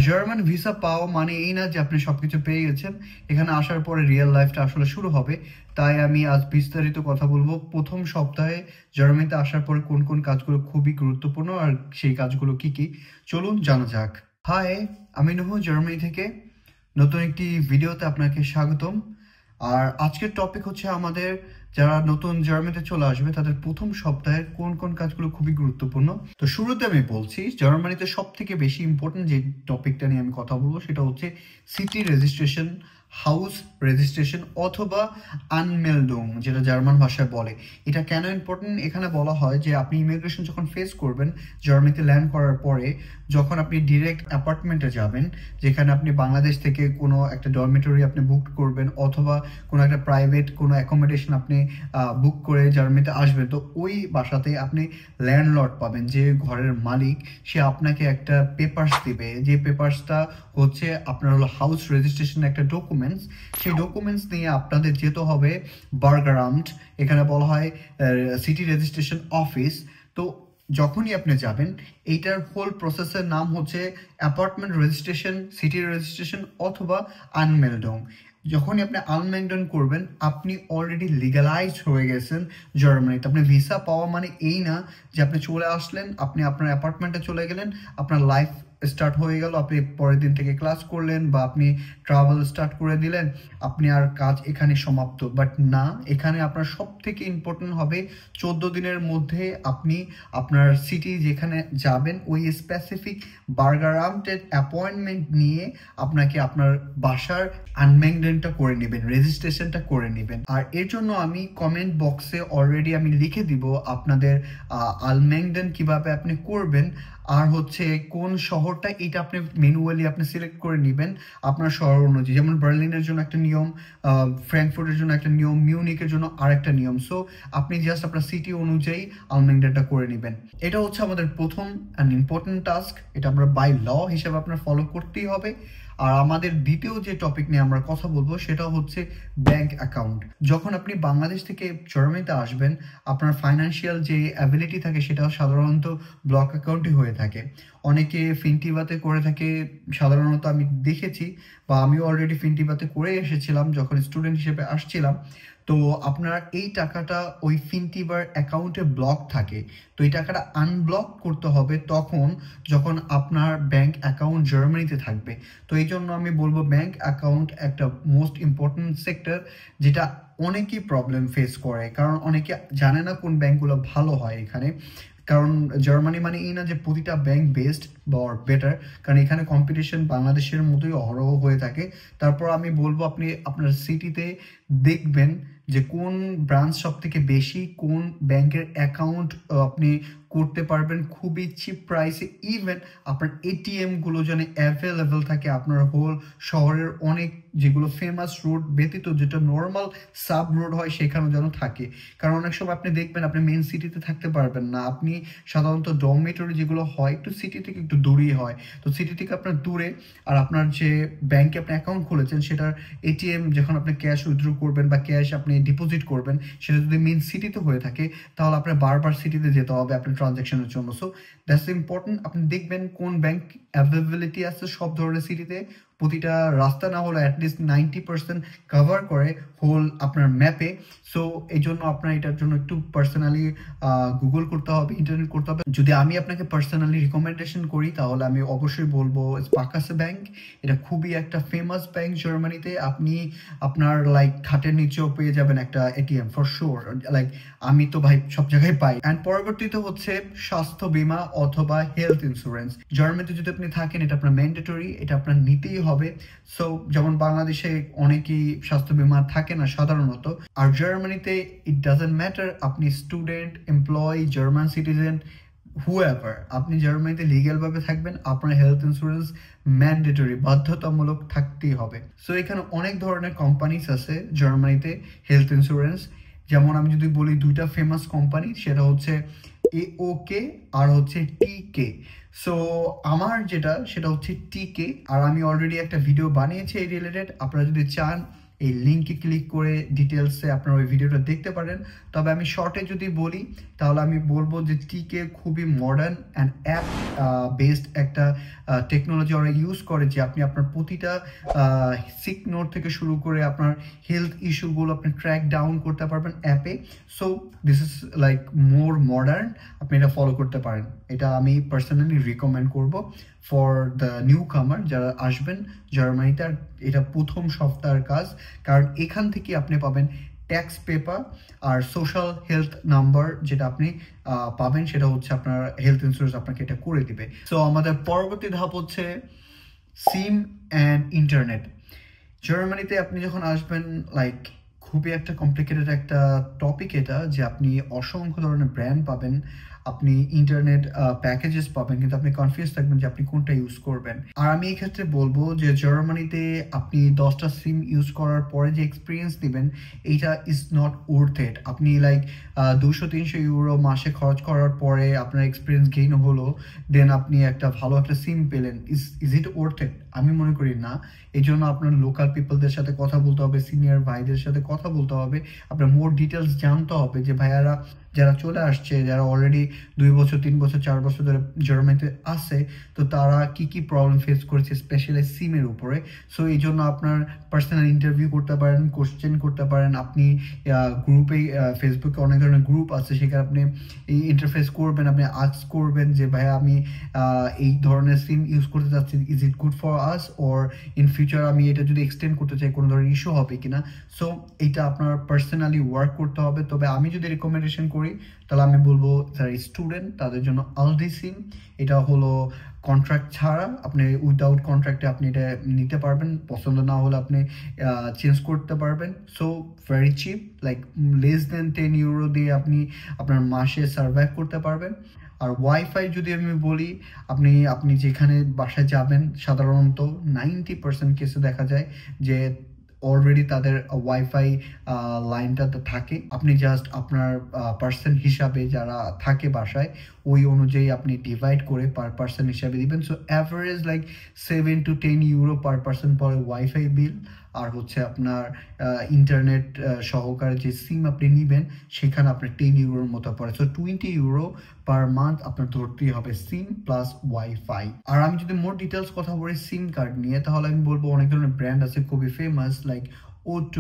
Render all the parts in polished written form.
German visa পাওয়া মানে এই না যে আপনি সবকিছু পেয়ে গেছেন, এখানে আসার পরে রিয়েল লাইফটা আসলে শুরু হবে। তাই আমি আজ বিস্তারিত কথা বলবো প্রথম সপ্তাহে জার্মানিতে আসার পরে কোন কোন কাজগুলো খুবই গুরুত্বপূর্ণ আর সেই কাজগুলো কি কি। চলুন জানা যাক। হাই, আমি নুহু জার্মানি থেকে নতুন একটি ভিডিওতে আপনাকে স্বাগতম। আর আজকের টপিক হচ্ছে আমাদের যারা নতুন জার্মানিতে চলে আসবে তাদের প্রথম সপ্তাহের কোন কোন কাজগুলো খুবই গুরুত্বপূর্ণ। তো শুরুতে আমি বলছি জার্মানিতে সব থেকে বেশি ইম্পর্টেন্ট যে টপিকটা নিয়ে আমি কথা বলবো সেটা হচ্ছে সিটি রেজিস্ট্রেশন, হাউস রেজিস্ট্রেশন অথবা আনমেল্ডুং, যেটা জার্মান ভাষায় বলে। এটা কেন ইম্পর্টেন্ট? এখানে বলা হয় যে আপনি ইমিগ্রেশন যখন ফেস করবেন জার্মানিতে ল্যান্ড করার পরে, যখন আপনি ডিরেক্ট অ্যাপার্টমেন্টে যাবেন, যেখানে আপনি বাংলাদেশ থেকে কোনো একটা ডরমিটরি আপনি বুক করবেন অথবা কোনো একটা প্রাইভেট কোনো অ্যাকোমোডেশন আপনি বুক করে জার্মানিতে আসবেন, তো ওই বাসাতে আপনি ল্যান্ডলর্ড পাবেন, যে ঘরের মালিক, সে আপনাকে একটা পেপারস দিবে। যে পেপারসটা হচ্ছে আপনার হলো হাউস রেজিস্ট্রেশন একটা ডকুমেন্টস। সেই ডকুমেন্টস নিয়ে আপনাদের যেতে হবে বার্গারামট, এখানে বলা হয় সিটি রেজিস্ট্রেশন অফিস। তো যখনই আপনি যাবেন, এইটার হোল প্রসেসের নাম হচ্ছে অ্যাপার্টমেন্ট রেজিস্ট্রেশন, সিটি রেজিস্ট্রেশন অথবা আনমেল্ডং। যখনই আপনি আনমেল্ডং করবেন, আপনি অলরেডি লিগালাইজড হয়ে গেছেন জার্মানিতে। আপনি ভিসা পাওয়া মানে এই না যে আপনি চলে আসলেন, আপনি আপনার অ্যাপার্টমেন্টে চলে গেলেন, আপনার লাইফ স্টার্ট হয়ে গেল, আপনি পরের দিন থেকে ক্লাস করলেন বা আপনি ট্রাভেল স্টার্ট করে দিলেন, আপনি আর কাজ এখানে সমাপ্ত। বাট না, এখানে আপনার সব থেকে ইম্পর্টেন্ট হবে 14 দিনের মধ্যে আপনি আপনার সিটি যেখানে যাবেন ওই স্পেসিফিক বার্গারামটের অ্যাপয়েন্টমেন্ট নিয়ে আপনাকে আপনার বাসার আনমেল্ডেনটা করে নেবেন, রেজিস্ট্রেশনটা করে নেবেন। আর এর জন্য আমি কমেন্ট বক্সে অলরেডি আমি লিখে দিব আপনাদের আনমেল্ডেন কিভাবে আপনি করবেন আর হচ্ছে কোন শহরটা, এটা আপনি ম্যানুয়ালি আপনি সিলেক্ট করে নেবেন আপনার শহর অনুযায়ী। যেমন বার্লিনের জন্য একটা নিয়ম, ফ্র্যাঙ্কফুর্টের জন্য একটা নিয়ম, মিউনিকের জন্য আরেকটা নিয়ম। সো আপনি জাস্ট আপনার সিটি অনুযায়ী আনমেল্ডেনটা করে নেবেন। এটা হচ্ছে আমাদের প্রথম অ্যান্ড ইম্পর্টেন্ট টাস্ক, এটা আমরা বাই ল হিসেবে আপনার ফলো করতেই হবে। আর আমাদের দ্বিতীয় যে টপিক নিয়ে আমরা কথা বলবো সেটা হচ্ছে ব্যাংক অ্যাকাউন্ট। যখন আপনি বাংলাদেশ থেকে জার্মানিতে আসবেন, আপনার ফাইন্যান্সিয়াল যে অ্যাবিলিটি থাকে সেটা সাধারণত ব্লক অ্যাকাউন্টই হয়ে থাকে। অনেকে ফিনটিভাতে করে থাকে, সাধারণত আমি দেখেছি বা আমিও অলরেডি ফিনটিভাতে করে এসেছিলাম যখন স্টুডেন্ট হিসেবে আসছিলাম। তো আপনার এই টাকাটা ওই ফিনটিভার অ্যাকাউন্টে ব্লক থাকে। তো এই টাকাটা আনব্লক করতে হবে তখন যখন আপনার ব্যাংক অ্যাকাউন্ট জার্মানিতে থাকবে। তো এই জন্য আমি বলবো ব্যাংক অ্যাকাউন্ট একটা মোস্ট ইম্পর্টেন্ট সেক্টর, যেটা অনেকেই প্রবলেম ফেস করে, কারণ অনেকে জানে না কোন ব্যাংকগুলো ভালো হয় এখানে। কারণ জার্মানি মানে এই না যে প্রতিটা ব্যাংক বেস্ট বা বেটার, কারণ এখানে কম্পিটিশন বাংলাদেশের মতোই অহরহ হয়ে থাকে। তারপর আমি বলবো আপনি আপনার সিটিতে দেখবেন যে কোন ব্রাঞ্চ সব থেকে বেশি, কোন ব্যাংকের অ্যাকাউন্ট আপনি করতে পারবেন খুবই চিপ প্রাইসে। ইভেন আপনার এটিএম গুলো যেন অ্যাভেলেবেল থাকে আপনার হোল শহরের অনেক যেগুলো ফেমাস রোড ব্যতীত, যেটা নর্মাল সাব রোড হয় সেখানেও যেন থাকে। কারণ অনেক সময় আপনি দেখবেন আপনি মেন সিটিতে থাকতে পারবেন না, আপনি সাধারণত ডরমিটরি যেগুলো হয় একটু সিটি থেকে একটু দূরেই হয়। তো সিটি থেকে আপনার দূরে, আর আপনার যে ব্যাংকে আপনি অ্যাকাউন্ট খুলেছেন সেটার এটিএম যখন আপনি ক্যাশ উইথড্র করবেন বা ক্যাশ আপনি ডিপোজিট করবেন, সেটা যদি মেন সিটিতে হয়ে থাকে তাহলে আপনার বারবার সিটিতে যেতে হবে আপনার ট্রানজ্যাকশনের জন্য। So that's important. আপনি দেখবেন কোন ব্যাংক অ্যাভেলেবিলিটি আছে সব ধরনের সিটিতে। প্রতিটা রাস্তা না হলে অ্যাটলিস্ট 90% কভার করে হোল আপনার ম্যাপে। সো এই জন্য আপনার এটার জন্য একটু পার্সোনালি গুগল করতে হবে, ইন্টারনেট করতে হবে। যদি আমি আপনাকে পার্সোনালি রিকমেন্ডেশন করি তাহলে আমি অবশ্যই বলবো স্পার্কাসে ব্যাংক। এটা খুবই একটা ফেমাস ব্যাংক জার্মানিতে। আপনি আপনার লাইক খাটের নিচেও পেয়ে যাবেন একটা এটিএম ফর শিওর। লাইক আমি তো ভাই সব জায়গায় পাই। অ্যান্ড পরবর্তীতে হচ্ছে স্বাস্থ্য বীমা অথবা হেলথ ইন্স্যুরেন্স। জার্মানিতে যদি আপনি থাকেন এটা আপনার ম্যান্ডেটরি, এটা আপনার নিতেই হবে। সো যেমন বাংলাদেশে অনেকেই স্বাস্থ্য বীমা থাকে না সাধারণত, আর জার্মানিতে ইট ডাজন্ট ম্যাটার আপনি student, employee, German citizen, whoever, আপনি জার্মানিতে লিগ্যাল ভাবে থাকবেন, আপনার হেলথ ইন্স্যুরেন্স ম্যান্ডেটরি, বাধ্যতামূলক থাকতেই হবে। সো এখানে অনেক ধরনের কোম্পানিস আছে জার্মানিতে হেলথ ইন্স্যুরেন্স। যেমন আমি যদি বলি দুইটা ফেমাস কোম্পানি, সেটা হচ্ছে এওকে আর হচ্ছে টিকে। সো আমার যেটা সেটা হচ্ছে টিকে, আর আমি অলরেডি একটা ভিডিও বানিয়েছি এই রিলেটেড। আপনারা যদি চান এই লিঙ্কে ক্লিক করে ডিটেলসে আপনারা ওই ভিডিওটা দেখতে পারেন। তবে আমি শর্টে যদি বলি তাহলে আমি বলবো যে টিকে খুবই মডার্ন অ্যান্ড অ্যাপ বেসড একটা টেকনোলজি ওরা ইউজ করে, যে আপনি আপনার প্রতিটা সিক নোট থেকে শুরু করে আপনার হেলথ ইস্যুগুলো আপনি ট্র্যাক ডাউন করতে পারবেন অ্যাপে। So this is like more modern, আপনি এটা ফলো করতে পারেন। এটা আমি পার্সোনালি রিকমেন্ড করব ফর দ্য নিউ কামার যারা আসবেন জার্মানিতে। আর এটা প্রথম সপ্তাহের কাজ, কারণ এখান থেকে আপনি পাবেন ট্যাক্স পেপার আর সোশ্যাল হেলথ নাম্বার, যেটা আপনি পাবেন সেটা হচ্ছে আপনার হেলথ ইন্স্যুরেন্স আপনাকে এটা করে দিবে। সো আমাদের পরবর্তী ধাপ হচ্ছে সিম অ্যান্ড ইন্টারনেট। জার্মানিতে আপনি যখন আসবেন, লাইক খুবই একটা কমপ্লিকেটেড একটা টপিক এটা, যে আপনি অসংখ্য ধরনের ব্র্যান্ড পাবেন, আপনি ইন্টারনেট প্যাকেজেস পাবেন, কিন্তু আপনি কনফিউজ থাকবেন যে আপনি কোনটা ইউজ করবেন। আর আমি এই ক্ষেত্রে বলবো যে জার্মানিতে আপনি 10টা সিম ইউজ করার পরে যে এক্সপিরিয়েন্স দিবেন, এইটা ইজ নট ওর্থ ইট। আপনি লাইক 200-300 ইউরো মাসে খরচ করার পরে আপনার এক্সপিরিয়েন্স গেইন হলো, দেন আপনি একটা ভালো একটা সিম পেলেন, ইজ ইট ওর্থ ইট? আমি মনে করি না। এই জন্য আপনার লোকাল পিপলদের সাথে কথা বলতে হবে, সিনিয়র ভাইদের সাথে কথা বলতে হবে, আপনার মোর ডিটেলস জানতে হবে যে ভাইয়ারা যারা চলে আসছে, যারা অলরেডি 2 বছর 3 বছর 4 বছর ধরে জার্মানিতে আছে, তো তারা কি কি প্রবলেম ফেস করেছে স্পেশালি সিমের উপরে। সো এই জন্য আপনার পার্সোনাল ইন্টারভিউ করতে পারেন, কোশ্চেন করতে পারেন, আপনি গ্রুপে ফেসবুকে অনেক ধরনের গ্রুপ আছে, সেখানে আপনি এই ইন্টারফেস করবেন, আপনি আস্ক করবেন যে ভাইয়া আমি এই ধরনের সিম ইউজ করতে চাচ্ছি, is it good for us, or in future আমি এটা যদি এক্সটেন্ড করতে চাই কোনো ধরনের ইস্যু হবে কিনা। সো এইটা আপনার পার্সোনালি ওয়ার্ক করতে হবে। তবে আমি যদি রেকমেন্ডেশন করি তাহলে আমি বলবো যারা স্টুডেন্ট তাদের জন্য আলডি সিম। এটা হলো কন্ট্রাক্ট ছাড়া, আপনি উইদাউট কন্ট্রাক্টে আপনি এটা নিতে পারবেন, পছন্দ না হলে আপনি চেঞ্জ করতে পারবেন। So very chip, like less than 10 euro দিয়ে আপনি আপনার মাসে সার্ভাইভ করতে পারবেন। আর ওয়াইফাই যদি আমি বলি, আপনি যেখানে বাসায় যাবেন সাধারণত 90% কেসে দেখা যায় যে অলরেডি তাদের ওয়াইফাই লাইনটাতে থাকে। আপনি জাস্ট আপনার পার্সন হিসাবে যারা থাকে বাসায়, ওই অনুযায়ী আপনি ডিভাইড করে পার পার্সন হিসাবে দিবেন। So average like 7 to 10 euro per person পরে ওয়াইফাই বিল। আর হচ্ছে আপনার ইন্টারনেট সহকারে যে সিম আপনি নেবেন সেখানে আপনার 10 ইউরোর মতো পড়ে। সো 20 ইউরো পার মান্থ আপনার ধরতেই হবে সিম প্লাস ওয়াইফাই। আর আমি যদি মোর ডিটেলস কথা বলি সিম কার্ড নিয়ে, তাহলে আমি বলবো অনেক ধরনের ব্র্যান্ড আছে খুবই famous, like O2,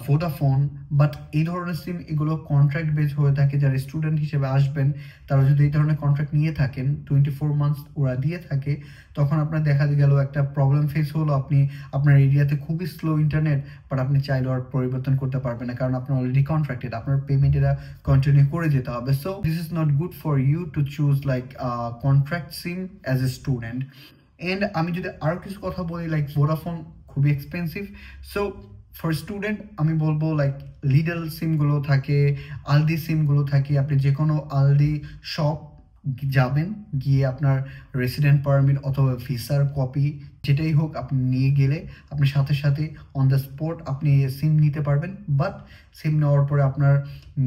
Vodafone. But এই ধরনের সিম এগুলো কন্ট্রাক্ট বেস হয়ে থাকে। যারা স্টুডেন্ট হিসেবে আসবেন তারা যদি এই ধরনের কন্ট্রাক্ট নিয়ে থাকেন, 24 মান্থস ওরা দিয়ে থাকে, তখন আপনার দেখা গেল একটা প্রবলেম ফেস হলো, আপনি আপনার এরিয়াতে খুবই স্লো ইন্টারনেট, বাট আপনি চাইলে আর পরিবর্তন করতে পারবেন না, কারণ আপনার অলরেডি কন্ট্রাক্টেড, আপনার পেমেন্ট এরা কন্টিনিউ করে যেতে হবে। So this is not good for you to choose like contract SIM as a student. And আমি যদি আরও কিছু কথা বলি, লাইক ভোডাফোন খুবই এক্সপেন্সিভ। সো ফর স্টুডেন্ট আমি বলবো লাইক লিডল সিমগুলো থাকে, আলডি সিমগুলো থাকে, আপনি যে কোনো আলডি শপ যাবেন, গিয়ে আপনার রেসিডেন্ট পারমিট অথবা ভিসার কপি যেটাই হোক আপনি নিয়ে গেলে আপনি সাথে সাথে অন দ্য স্পট আপনি সিম নিতে পারবেন। বাট সিম নেওয়ার পরে আপনার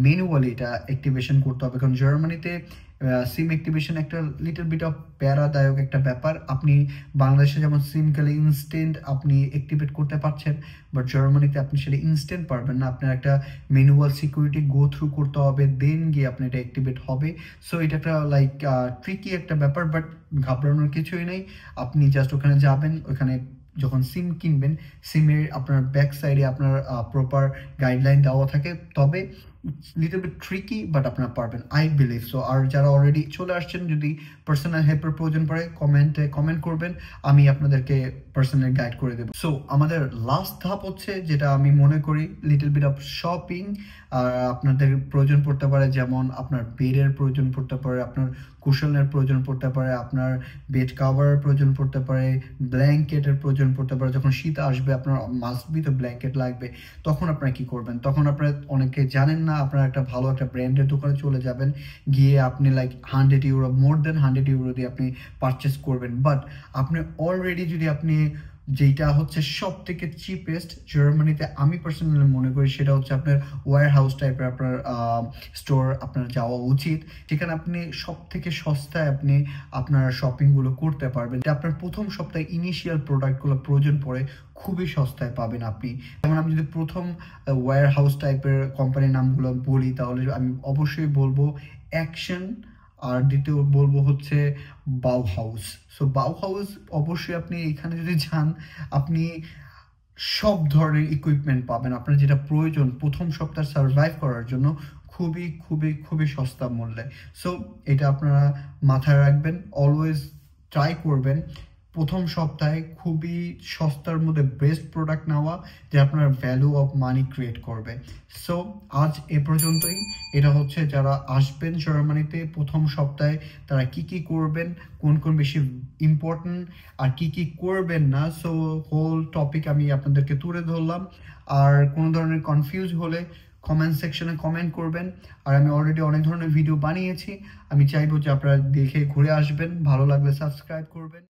ম্যানুয়ালি এটা অ্যাক্টিভেশন করতে হবে, কারণ জার্মানিতে সিম অ্যাক্টিভেশন একটা লিটল বিট অফ প্যারাদায়ক একটা ব্যাপার। আপনি বাংলাদেশে যেমন সিম গেলে ইনস্ট্যান্ট আপনি অ্যাক্টিভেট করতে পারছেন, বাট জার্মানিতে আপনি সেটা ইনস্ট্যান্ট পারবেন না, আপনার একটা ম্যানুয়াল সিকিউরিটি গো থ্রু করতে হবে, দেন গিয়ে আপনি এটা অ্যাক্টিভেট হবে। সো এটা একটা লাইক ট্রিকি একটা ব্যাপার, বাট ঘাবড়ানোর কিছুই নেই। আপনি জাস্ট ওখানে যাবেন, ওখানে যখন সিম কিনবেন সিমের আপনার ব্যাক সাইডে আপনার প্রপার গাইডলাইন দেওয়া থাকে। তবে লিটল বিট ট্রিকি, বাট আপনারা পারবেন আই বিলিভ সো। আর যারা অলরেডি চলে আসছেন, যদি পার্সোনাল হেল্পের প্রয়োজন পড়ে কমেন্ট করবেন, আমি আপনাদেরকে পার্সোনাল গাইড করে দেবো। সো আমাদের লাস্ট ধাপ হচ্ছে যেটা আমি মনে করি লিটল বিট অফ শপিং। আর আপনাদের প্রয়োজন পড়তে পারে, যেমন আপনার বেডের প্রয়োজন পড়তে পারে, আপনার কুশনের প্রয়োজন পড়তে পারে, আপনার বেড কাভারের প্রয়োজন পড়তে পারে, ব্ল্যাঙ্কেটের প্রয়োজন পড়তে পারে। যখন শীত আসবে আপনার মাস্ট বি তো ব্ল্যাঙ্কেট লাগবে, তখন আপনারা কি করবেন? তখন আপনারা অনেকে জানেন না, আপনারা একটা ভালো একটা ব্র্যান্ডের দোকানে চলে যাবেন, গিয়ে আপনি লাইক 100 ইউরো, মোর দেন 100 ইউরো দিয়ে আপনি পারচেস করবেন। বাট আপনি অলরেডি যদি আপনি যেটা হচ্ছে সবথেকে চিপেস্ট জার্মানিতে আমি পার্সোনালি মনে করি, সেটা হচ্ছে আপনার ওয়্যার হাউস টাইপের আপনার স্টোর আপনার যাওয়া উচিত। যেখানে আপনি সবথেকে সস্তায় আপনি আপনার শপিংগুলো করতে পারবেন। আপনার প্রথম সপ্তাহে ইনিশিয়াল প্রোডাক্টগুলো প্রয়োজন পড়ে খুবই সস্তায় পাবেন আপনি। যেমন আমি যদি প্রথম ওয়্যার হাউস টাইপের কোম্পানির নামগুলো বলি, তাহলে আমি অবশ্যই বলবো অ্যাকশন, আর দ্বিতীয় বলবো হচ্ছে বাউহাউস। সো বাউহাউস অবশ্যই আপনি এখানে যদি যান, আপনি সব ধরনের ইকুইপমেন্ট পাবেন আপনার যেটা প্রয়োজন প্রথম সপ্তাহ সার্ভাইভ করার জন্য, খুবই খুবই খুবই সস্তা মূল্যে। সো এটা আপনারা মাথায় রাখবেন, অলওয়েজ ট্রাই করবেন প্রথম সপ্তাহে খুবই সস্তার মধ্যে বেস্ট প্রোডাক্ট নেওয়া, যে আপনার ভ্যালু অফ মানি ক্রিয়েট করবে। সো আজ এ পর্যন্তই। এটা হচ্ছে যারা আসবেন জার্মানিতে প্রথম সপ্তাহে তারা কি কি করবেন, কোন কোন বেশি ইম্পর্টেন্ট, আর কি কি করবেন না। সো হোল টপিক আমি আপনাদেরকে তুলে ধরলাম। আর কোনো ধরনের কনফিউজ হলে কমেন্ট সেকশনে কমেন্ট করবেন। আর আমি অলরেডি অনেক ধরনের ভিডিও বানিয়েছি, আমি চাইবো যে আপনারা দেখে ঘুরে আসবেন, ভালো লাগলে সাবস্ক্রাইব করবেন।